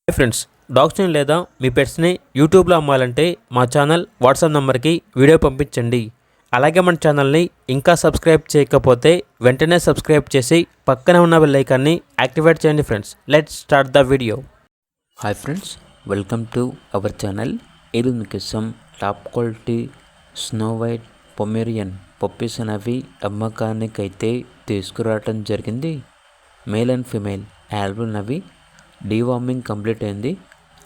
Hi friends, డాగ్స్ని లేదా మీ పెట్స్ని యూట్యూబ్లో అమ్మాలంటే మా ఛానల్ వాట్సాప్ నెంబర్కి వీడియో పంపించండి. అలాగే మన ఛానల్ని ఇంకా సబ్స్క్రైబ్ చేయకపోతే వెంటనే సబ్స్క్రైబ్ చేసి పక్కనే ఉన్న బెల్ ఐకాన్ని యాక్టివేట్ చేయండి. Friends, let's start the video. Hi friends, welcome to our channel. ఈరోజు మీకోసం top quality snow white Pomeranian puppies అనేవి అమ్మకానికి అయితే తీసుకురావటం జరిగింది. మేల్ అండ్ ఫీమేల్ ఆల్బమ్ అవి డీవార్మింగ్ కంప్లీట్ అయింది.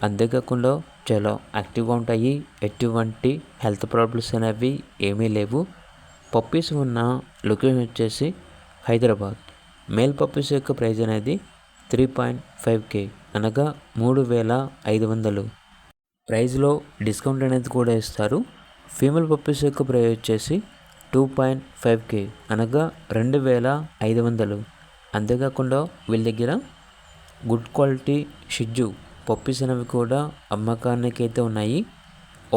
అంతేకాకుండా చాలా యాక్టివ్గా ఉంటాయి. ఎటువంటి హెల్త్ ప్రాబ్లమ్స్ అనేవి ఏమీ లేవు. పప్పీస్ ఉన్న లొకేషన్ వచ్చేసి హైదరాబాద్. మేల్ పప్పీస్ యొక్క ప్రైస్ అనేది 3.5K అనగా 3,500. ప్రైస్లో డిస్కౌంట్ అనేది కూడా ఇస్తారు. ఫీమేల్ పప్పీస్ యొక్క ప్రైస్ వచ్చేసి 2.5K అనగా 2,500. అంతేకాకుండా వీళ్ళ దగ్గర గుడ్ క్వాలిటీ షిజ్జు పప్పీస్ అనేవి కూడా అమ్మకానికి అయితే ఉన్నాయి.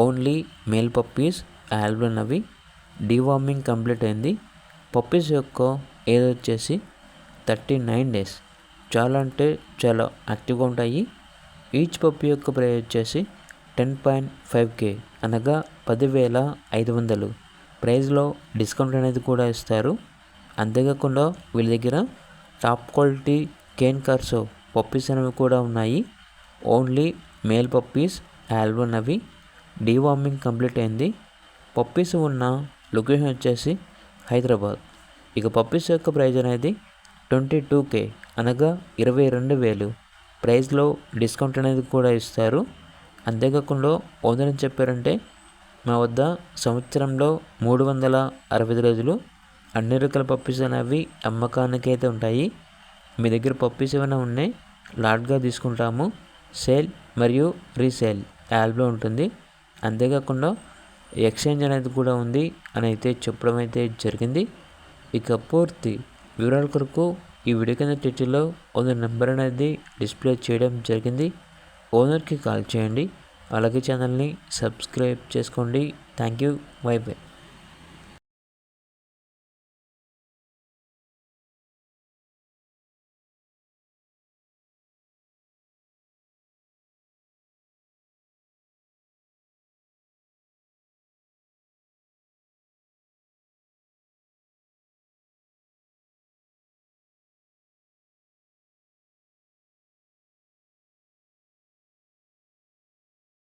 ఓన్లీ మేల్ పప్పీస్ ఆల్బమ్ అవి డీవార్మింగ్ కంప్లీట్ అయింది. పప్పీస్ యొక్క ఏజ్ వచ్చేసి 39 days. చాలా అంటే చాలా యాక్టివ్గా ఉంటాయి. ఈచ్ పప్పీ యొక్క ప్రైస్ వచ్చేసి 10.5K అనగా 10,500. ప్రైస్లో డిస్కౌంట్ అనేది కూడా ఇస్తారు. అంతేకాకుండా వీళ్ళ దగ్గర టాప్ క్వాలిటీ కేన్ కర్సో పప్పీస్ అనేవి కూడా ఉన్నాయి. ఓన్లీ మేల్ పప్పీస్ ఆల్బమ్ అవి డీవార్మింగ్ కంప్లీట్ అయింది. పప్పీస్ ఉన్న లొకేషన్ వచ్చేసి హైదరాబాద్. ఇక పప్పీస్ యొక్క ప్రైస్ అనేది 22K అనగా 22,000. ప్రైస్లో డిస్కౌంట్ అనేది కూడా ఇస్తారు. అంతేకాకుండా ఓనర్ అని చెప్పారంటే మా వద్ద సంవత్సరంలో 365 రోజులు అన్ని రకాల పప్పీస్ అనేవి అమ్మకానికి అయితే ఉంటాయి. మీ దగ్గర పప్పీస్ ఏమైనా ఉన్నాయి లాట్గా తీసుకుంటాము. సేల్ మరియు రీసేల్ యాప్లో ఉంటుంది. అంతేకాకుండా ఎక్స్చేంజ్ అనేది కూడా ఉంది అని అయితే చెప్పడం అయితే జరిగింది. ఇక పూర్తి వివరాల కొరకు ఈ వీడియో కింద టైటిల్లో ఓనర్ నెంబర్ అనేది డిస్ప్లే చేయడం జరిగింది. ఓనర్కి కాల్ చేయండి. అలాగే ఛానల్ని సబ్స్క్రైబ్ చేసుకోండి. Thank you. By by.